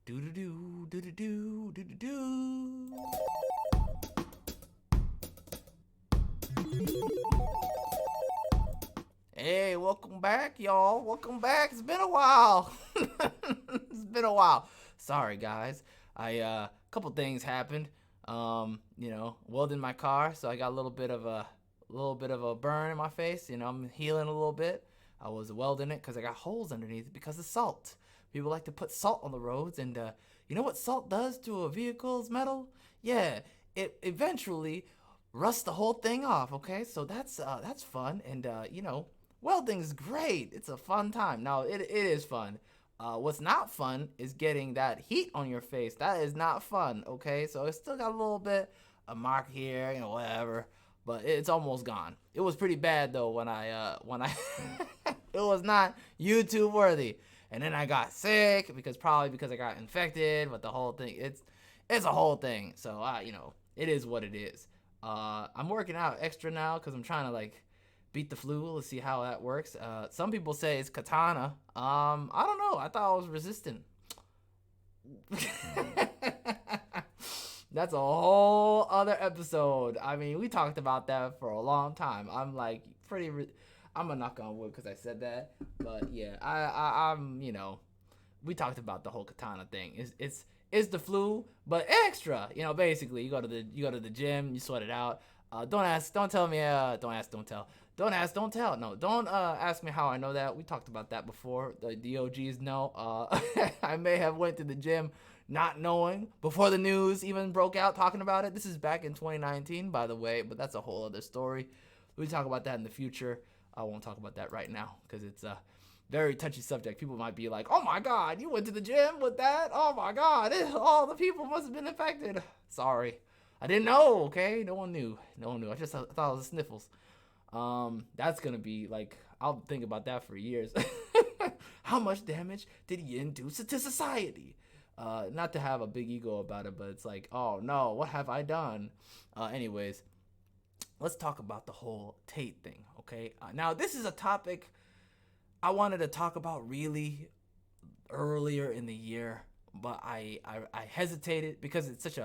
Do do do do do do do do do. Hey, welcome back, y'all. Welcome back. It's been a while. It's been a while. Sorry, guys. A couple things happened. Welding my car, so I got a little bit of a burn in my face. I'm healing a little bit. I was welding it because I got holes underneath it because of salt. People like to put salt on the roads, and you know what salt does to a vehicle's metal? Yeah, it eventually rusts the whole thing off. Okay, so that's fun, and welding's great. It's a fun time. Now it is fun. What's not fun is getting that heat on your face. That is not fun. Okay, so it's still got a little bit a mark here, whatever, but it's almost gone. It was pretty bad though when I it was not YouTube worthy. And then I got sick because I got infected. But the whole thing, it's a whole thing. So it is what it is. I'm working out extra now because I'm trying to beat the flu. Let's see how that works. Some people say it's katana. I don't know. I thought I was resistant. That's a whole other episode. I mean, we talked about that for a long time. I'm like I'm gonna knock on wood because I said that, but yeah, I'm we talked about the whole katana thing. It's the flu, but extra. Basically, you go to the gym, you sweat it out. Don't ask, don't tell me. Don't ask, don't tell. Don't ask, don't tell. No, don't ask me how I know that. We talked about that before. The OGs know. I may have went to the gym not knowing before the news even broke out talking about it. This is back in 2019, by the way, but that's a whole other story. We talk about that in the future. I won't talk about that right now because it's a very touchy subject. People might be like, "Oh my God, you went to the gym with that? Oh my God, all the people must have been infected." Sorry, I didn't know. Okay, no one knew. No one knew. I just thought it was sniffles. That's gonna be like I'll think about that for years. How much damage did Yin do to society? Not to have a big ego about it, but it's like, oh no, what have I done? Anyways, let's talk about the whole Tate thing, okay? Now, this is a topic I wanted to talk about really earlier in the year, but I hesitated because it's such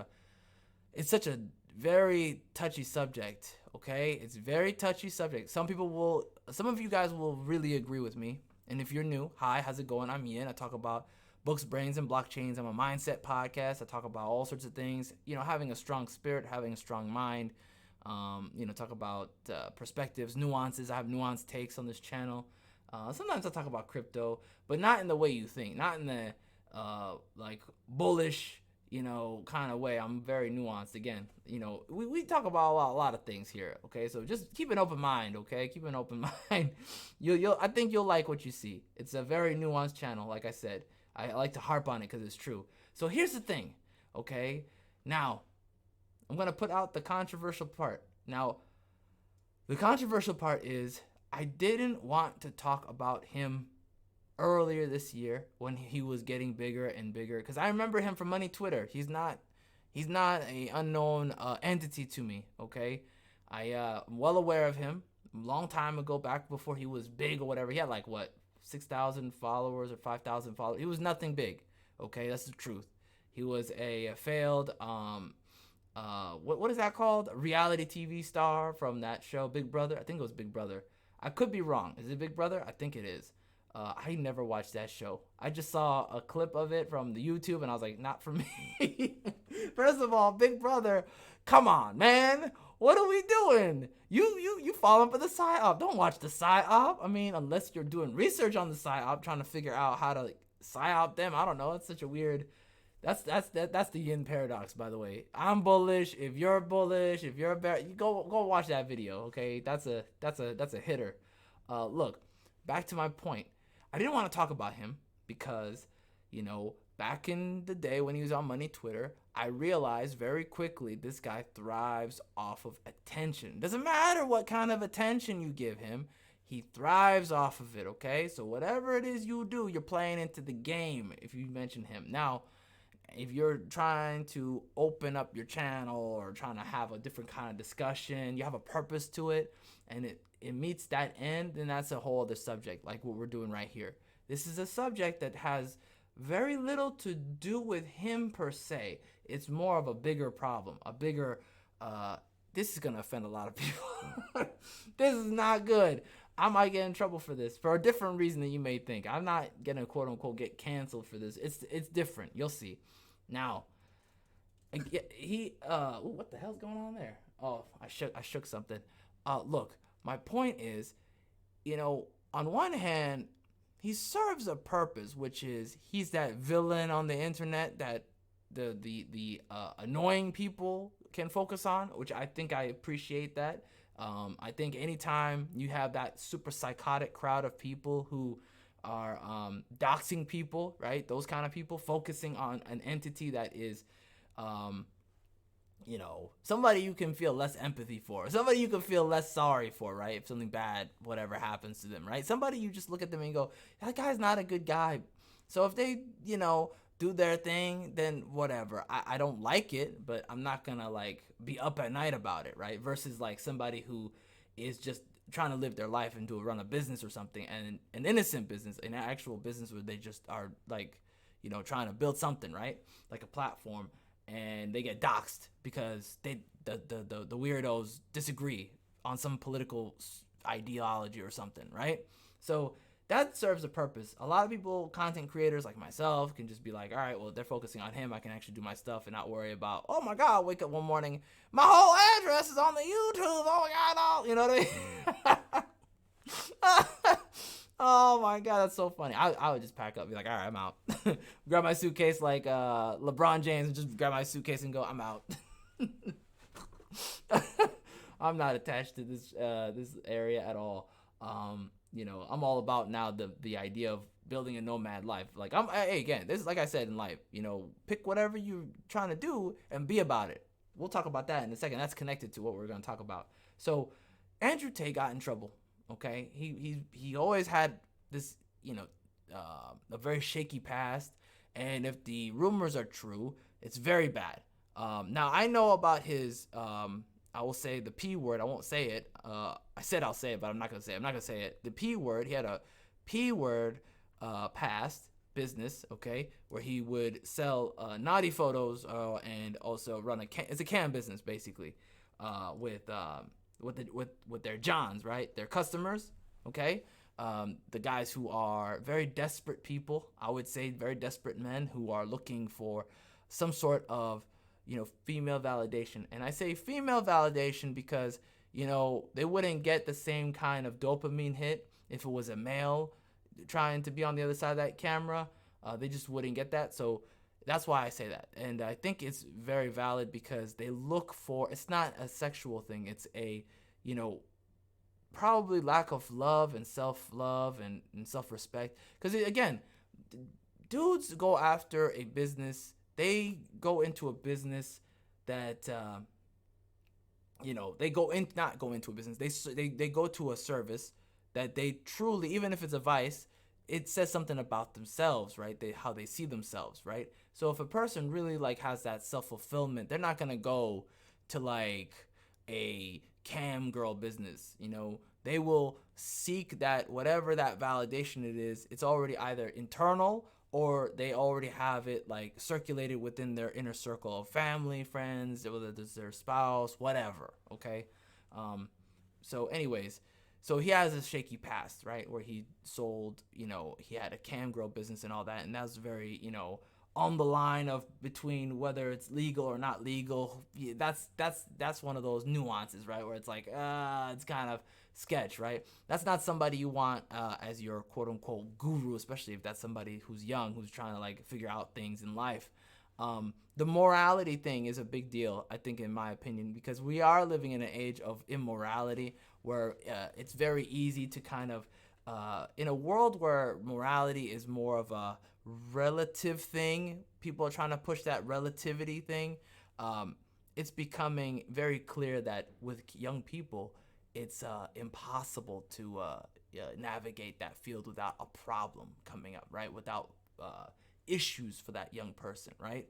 a very touchy subject, okay? It's very touchy subject. Some of you guys will really agree with me. And if you're new, hi, how's it going? I'm Yin. I talk about books, brains, and blockchains. I'm a mindset podcast. I talk about all sorts of things. Having a strong spirit, having a strong mind. Talk about perspectives, nuances. I have nuanced takes on this channel. Sometimes I talk about crypto, but not in the way you think. Not in the bullish, kind of way. I'm very nuanced. Again, we talk about a lot of things here. Okay, so just keep an open mind. Okay, keep an open mind. I think you'll like what you see. It's a very nuanced channel. Like I said, I like to harp on it because it's true. So here's the thing. Okay, now I'm gonna put out the controversial part. Now, the controversial part is I didn't want to talk about him earlier this year when he was getting bigger and bigger because I remember him from Money Twitter. He's not a unknown entity to me. Okay, I'm well aware of him. A long time ago, back before he was big or whatever. He had like what 6,000 followers or 5,000 followers. He was nothing big. Okay, that's the truth. He was a failed what is that called? A reality TV star from that show Big Brother. I think it was Big Brother. I could be wrong. Is it Big Brother? I think it is. I never watched that show. I just saw a clip of it from the YouTube and I was like, not for me. First of all, Big Brother, come on, man. What are we doing? You falling for the psyop. Don't watch the psyop. I mean, unless you're doing research on the psyop, trying to figure out how to psyop them. I don't know. It's such a weird. That's the yin paradox, by the way. I'm bullish. If you're bullish, if you're a bear, you go watch that video. Okay, that's a hitter. Look, back to my point. I didn't want to talk about him because, back in the day when he was on Money Twitter, I realized very quickly this guy thrives off of attention. Doesn't matter what kind of attention you give him, he thrives off of it, okay? So whatever it is you do, you're playing into the game if you mention him. Now, if you're trying to open up your channel or trying to have a different kind of discussion, you have a purpose to it, and it meets that end, then that's a whole other subject, like what we're doing right here. This is a subject that has very little to do with him per se. It's more of a bigger problem, a bigger. Uh, this is gonna offend a lot of people. This is not good. I might get in trouble for this for a different reason than you may think. I'm not gonna quote unquote get canceled for this. It's different. You'll see. Now, ooh, what the hell's going on there? Oh, I shook something. Look, my point is, on one hand, he serves a purpose, which is he's that villain on the internet that the annoying people can focus on, which I think I appreciate that. I think anytime you have that super psychotic crowd of people who are doxing people, right? Those kind of people focusing on an entity that is, um, somebody you can feel less empathy for, somebody you can feel less sorry for, right? If something bad, whatever happens to them, right? Somebody you just look at them and go, that guy's not a good guy. So if they, do their thing, then whatever. I don't like it, but I'm not gonna like be up at night about it, right? Versus like somebody who is just trying to live their life and run a business or something, and an innocent business, an actual business where they just are like, trying to build something, right? Like a platform, and they get doxxed because the weirdos disagree on some political ideology or something, right? So that serves a purpose. A lot of people, content creators like myself, can just be like, all right, well, they're focusing on him. I can actually do my stuff and not worry about, oh my God, wake up one morning, my whole address is on the YouTube. Oh my God, you know what I mean? Oh my God, that's so funny. I would just pack up, be like, all right, I'm out. Grab my suitcase like LeBron James, and just grab my suitcase and go, I'm out. I'm not attached to this area at all. I'm all about now the idea of building a nomad life. Like hey, again, this is like I said in life. Pick whatever you're trying to do and be about it. We'll talk about that in a second. That's connected to what we're gonna talk about. So, Andrew Tate got in trouble. Okay, he always had this a very shaky past, and if the rumors are true, it's very bad. Now I know about his I will say the P word. I won't say it. I said I'll say it, but I'm not gonna say it. I'm not gonna say it. The P word. He had a P word past business, okay, where he would sell naughty photos and also run it's a cam business basically, with their Johns, right? Their customers, okay. The guys who are very desperate people, I would say very desperate men who are looking for some sort of female validation. And I say female validation because they wouldn't get the same kind of dopamine hit if it was a male trying to be on the other side of that camera. They just wouldn't get that. So that's why I say that. And I think it's very valid because they look for, it's not a sexual thing. It's a, probably lack of love and self-love and self-respect. Because again, dudes go after a business. They go into a business that, they not go into a business. They go to a service that they truly, even if it's a vice, it says something about themselves, right? How they see themselves, right? So if a person really like has that self-fulfillment, they're not gonna go to like a cam girl business. They will seek that, whatever that validation it is. It's already either internal or they already have it like circulated within their inner circle of family, friends, whether it's their spouse, whatever. Okay. So anyways, so he has a shaky past, right? Where he sold, he had a cam girl business and all that. And that was very, on the line of between whether it's legal or not legal. Yeah, that's one of those nuances, right? Where it's like, it's kind of sketch, right? That's not somebody you want as your quote unquote guru, especially if that's somebody who's young, who's trying to like figure out things in life. The morality thing is a big deal, I think, in my opinion, because we are living in an age of immorality where it's very easy to kind of, in a world where morality is more of a relative thing, people are trying to push that relativity thing. It's becoming very clear that with young people, it's impossible to navigate that field without a problem coming up, right? Without issues for that young person, right?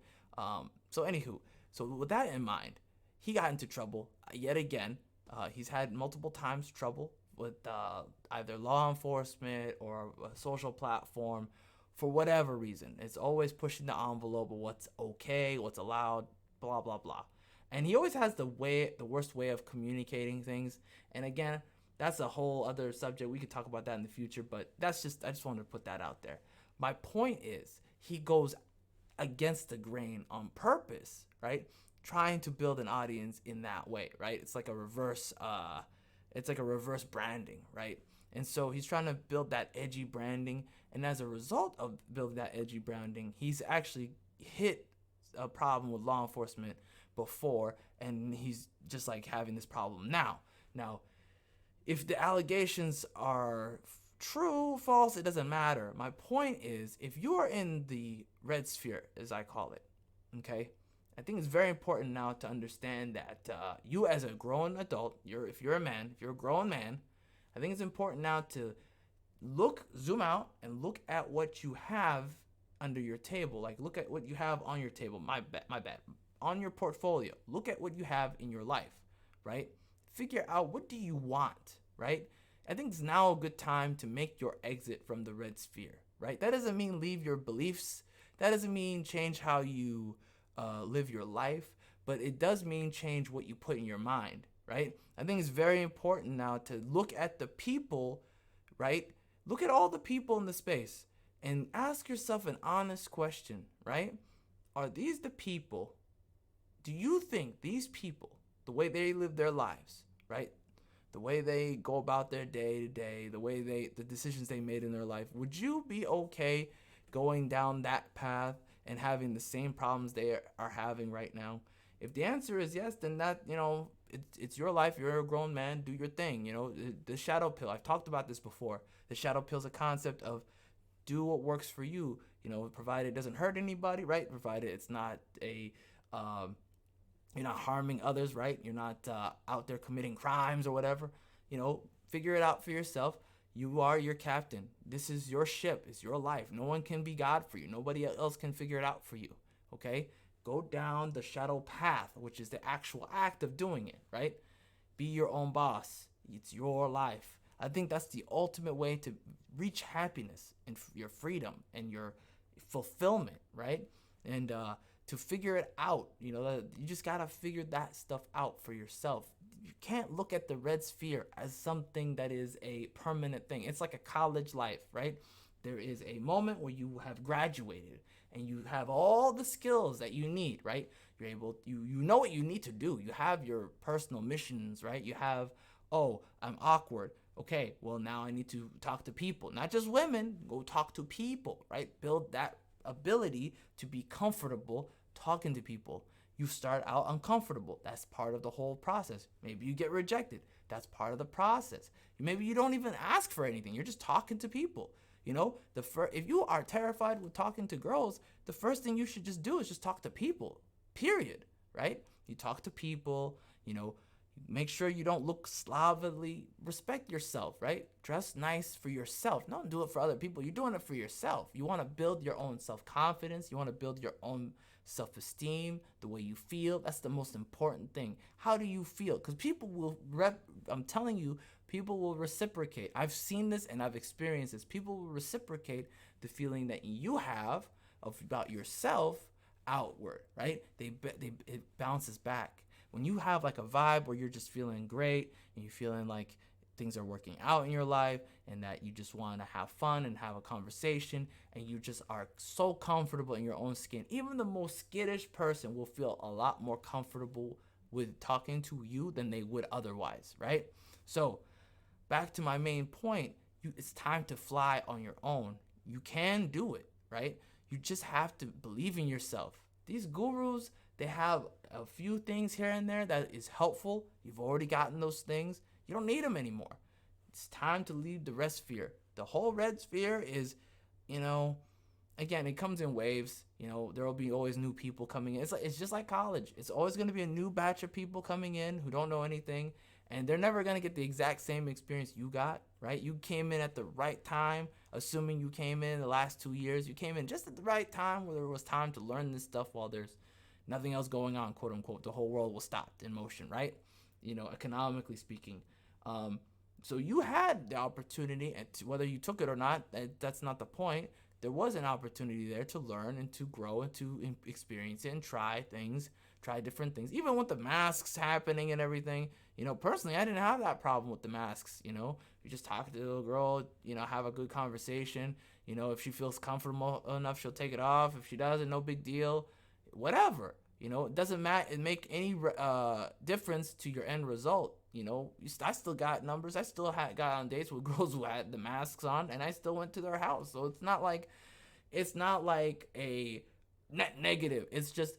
So anywho, so with that in mind, he got into trouble yet again. He's had multiple times trouble with either law enforcement or a social platform for whatever reason. It's always pushing the envelope of what's okay, what's allowed, blah blah blah. And he always has the worst way of communicating things. And again, that's a whole other subject. We could talk about that in the future, but I just wanted to put that out there. My point is, he goes against the grain on purpose, right? Trying to build an audience in that way, right? It's like a reverse branding, right? And so he's trying to build that edgy branding, and as a result of building that edgy branding, he's actually hit a problem with law enforcement before, and he's just like having this problem now. Now, if the allegations are true, false, it doesn't matter. My point is, if you are in the red sphere, as I call it, okay, I think it's very important now to understand that you, as a grown adult, if you're a grown man, I think it's important now to zoom out and look at what you have under your table. Like, look at what you have on your table. My bad. On your portfolio, look at what you have in your life, right? Figure out, what do you want, right? I think it's now a good time to make your exit from the red sphere, right? That doesn't mean leave your beliefs. That doesn't mean change how you live your life, but it does mean change what you put in your mind, right? I think it's very important now to look at the people, right? Look at all the people in the space and ask yourself an honest question, right? Are these the people? Do you think these people, the way they live their lives, right? The way they go about their day to day, the decisions they made in their life, would you be okay going down that path and having the same problems they are having right now? If the answer is yes, then that, it's your life. You're a grown man. Do your thing. The shadow pill. I've talked about this before. The shadow pill is a concept of do what works for you. Provided it doesn't hurt anybody, right? Provided it's not you're not harming others, right? You're not out there committing crimes or whatever. Figure it out for yourself. You are your captain. This is your ship. It's your life. No one can be God for you. Nobody else can figure it out for you. Okay? Go down the shadow path, which is the actual act of doing it, right? Be your own boss. It's your life. I think that's the ultimate way to reach happiness and your freedom and your fulfillment, right? And to figure it out, you just gotta figure that stuff out for yourself. You can't look at the red sphere as something that is a permanent thing. It's like a college life, right? There is a moment where you have graduated and you have all the skills that you need, right? You know what you need to do. You have your personal missions, right? You have, oh, I'm awkward. Okay, well, now I need to talk to people, not just women. Go talk to people, right? Build that ability to be comfortable talking to people. You start out uncomfortable. That's part of the whole process. Maybe you get rejected. That's part of the process. Maybe you don't even ask for anything. You're just talking to people. If you are terrified with talking to girls, the first thing you should just do is just talk to people. Period. Right? You talk to people. Make sure you don't look slovenly. Respect yourself, right? Dress nice for yourself. Don't do it for other people. You're doing it for yourself. You want to build your own self-confidence. You want to build your own self-esteem, the way you feel. That's the most important thing. How do you feel? Because I'm telling you, people will reciprocate. I've seen this and I've experienced this. People will reciprocate the feeling that you have about yourself outward, right? It bounces back. When you have like a vibe where you're just feeling great and you're feeling like things are working out in your life and that you just want to have fun and have a conversation and you just are so comfortable in your own skin, even the most skittish person will feel a lot more comfortable with talking to you than they would otherwise, right? So back to my main point, it's time to fly on your own. You can do it, right? You just have to believe in yourself. These gurus, they have a few things here and there that is helpful. You've already gotten those things. You don't need them anymore. It's time to leave the red sphere. The whole red sphere is, again, it comes in waves. There will be always new people coming in. It's just like college. It's always going to be a new batch of people coming in who don't know anything, and they're never going to get the exact same experience you got, right? You came in at the right time, assuming you came in the last 2 years. You came in just at the right time where there was time to learn this stuff while there's nothing else going on, quote unquote. The whole world was stopped in motion, right? Economically speaking. So you had the opportunity, and whether you took it or not, that's not the point. there was an opportunity there to learn and to grow and to experience it and try things, try different things. Even with the masks happening and everything, personally, I didn't have that problem with the masks. You just talk to the little girl, have a good conversation. If she feels comfortable enough, she'll take it off. If she doesn't, no big deal. Whatever. It doesn't matter. It make any difference to your end result. I still got numbers. I still got on dates with girls who had the masks on, and I still went to their house. So it's not like a net negative. It's just,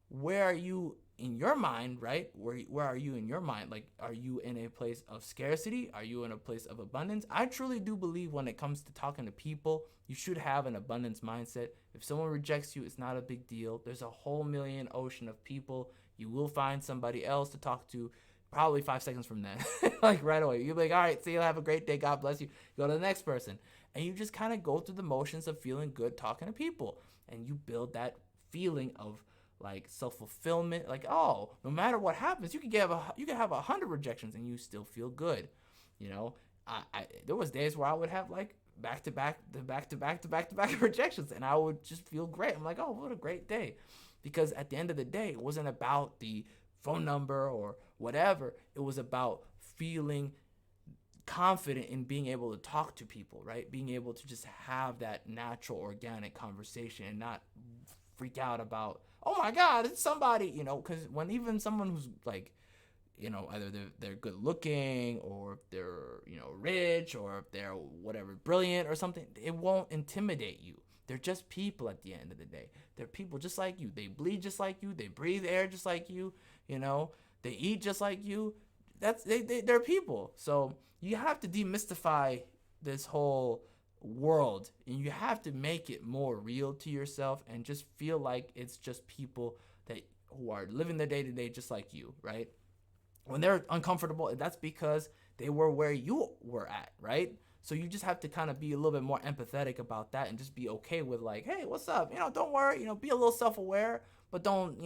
where are you in your mind, right? Where are you in your mind? Like, are you in a place of scarcity? Are you in a place of abundance? I truly do believe when it comes to talking to people, you should have an abundance mindset. If someone rejects you, it's not a big deal. There's a whole million ocean of people. You will find somebody else to talk to probably 5 seconds from then. Like right away. You'll be like, all right, see you, have a great day. God bless you. Go to the next person. And you just kind of go through the motions of feeling good talking to people. And you build that feeling of like self-fulfillment, like, oh, no matter what happens, you can have 100 rejections and you still feel good. I there was days where I would have like back to back rejections, and I would just feel great. I'm like, oh, what a great day. Because at the end of the day, it wasn't about the phone number or whatever. It was about feeling confident in being able to talk to people, right? Being able to just have that natural, organic conversation and not freak out about, oh my God, it's somebody, because when even someone who's like, either they're good looking, or if they're, rich, or if they're whatever, brilliant or something, it won't intimidate you. They're just people at the end of the day. They're people just like you. They bleed just like you. They breathe air just like you. They eat just like you. They're people. So you have to demystify this whole world, and you have to make it more real to yourself and just feel like it's just people who are living their day-to-day just like you, right? When they're uncomfortable, that's because they were where you were at, right? So you just have to kind of be a little bit more empathetic about that and just be okay with like, hey, what's up? Don't worry, be a little self-aware, but don't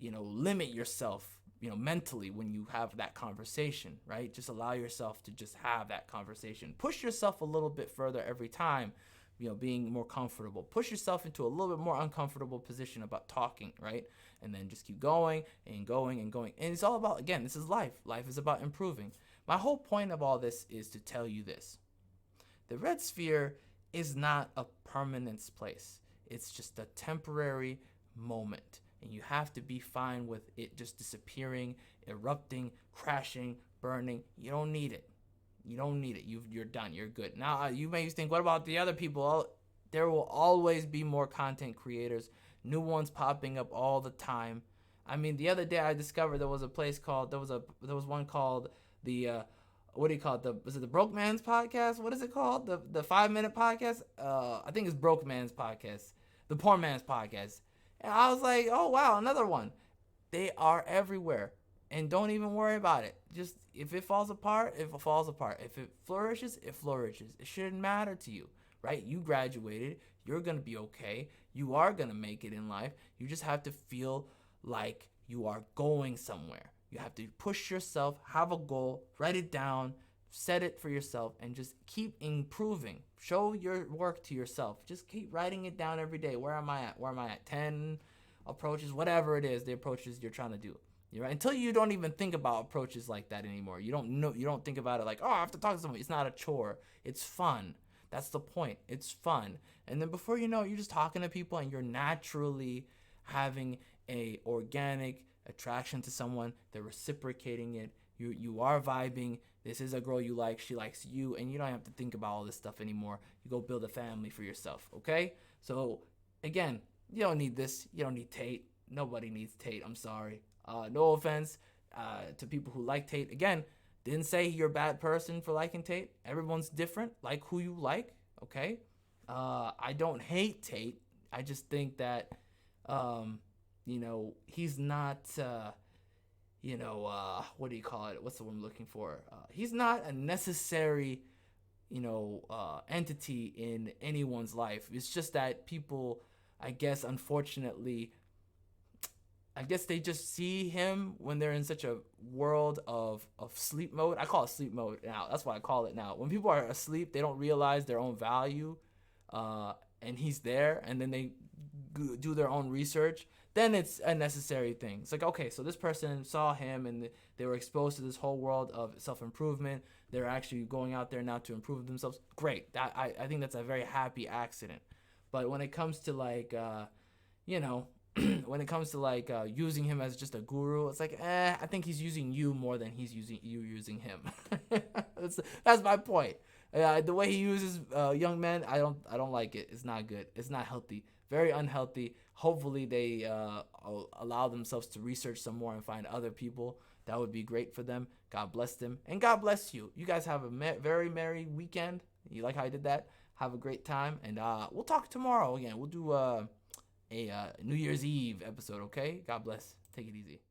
limit yourself, mentally when you have that conversation, right? Just allow yourself to just have that conversation. Push yourself a little bit further every time, being more comfortable. Push yourself into a little bit more uncomfortable position about talking, right? And then just keep going and going and going. And it's all about, again, this is life. Life is about improving. My whole point of all this is to tell you this. The red sphere is not a permanent place. It's just a temporary moment. And you have to be fine with it just disappearing, erupting, crashing, burning. You don't need it. You don't need it. You're done. You're good. Now, you may think, what about the other people? There will always be more content creators, new ones popping up all the time. I mean, the other day I discovered there was one called the what do you call it? Was it the Broke Man's Podcast? What is it called? The 5-minute podcast? I think it's Broke Man's Podcast. The Poor Man's Podcast. And I was like, oh wow, another one. They are everywhere. And don't even worry about it. Just, if it falls apart, it falls apart. If it flourishes, it flourishes. It shouldn't matter to you, right? You graduated. You're going to be okay. You are going to make it in life. You just have to feel like you are going somewhere. You have to push yourself, have a goal, write it down, set it for yourself, and just keep improving. Show your work to yourself. Just keep writing it down every day. Where am I at? Where am I at? 10 approaches, whatever it is, the approaches you're trying to do. Right? Until you don't even think about approaches like that anymore. You don't think about it like, oh, I have to talk to somebody. It's not a chore. It's fun. That's the point. It's fun. And then before you know it, you're just talking to people and you're naturally having a organic attraction to someone. They're reciprocating it. You are vibing. This is a girl you like. She likes you. And you don't have to think about all this stuff anymore. You go build a family for yourself. Okay? So, again, you don't need this. You don't need Tate. Nobody needs Tate. I'm sorry. No offense to people who like Tate. Again, didn't say you're a bad person for liking Tate. Everyone's different. Like who you like, okay? I don't hate Tate. I just think that, he's not, what do you call it? What's the word I'm looking for? He's not a necessary, entity in anyone's life. It's just that people, I guess, unfortunately, I guess they just see him when they're in such a world of sleep mode. I call it sleep mode now. That's what I call it now. When people are asleep, they don't realize their own value, uh, and he's there, and then they do their own research. Then it's a necessary thing. It's like, okay, so this person saw him, and they were exposed to this whole world of self improvement. They're actually going out there now to improve themselves. Great. I think that's a very happy accident. But when it comes to like you know, when it comes to like using him as just a guru, it's like, I think he's using you more than he's using you using him. That's my point. The way he uses young men, I don't like it. It's not good. It's not healthy. Very unhealthy. Hopefully they allow themselves to research some more and find other people. That would be great for them. God bless them, and God bless you. You guys have a very merry weekend. You like how I did that? Have a great time, and we'll talk tomorrow again. We'll do a New Year's Eve episode, okay? God bless. Take it easy.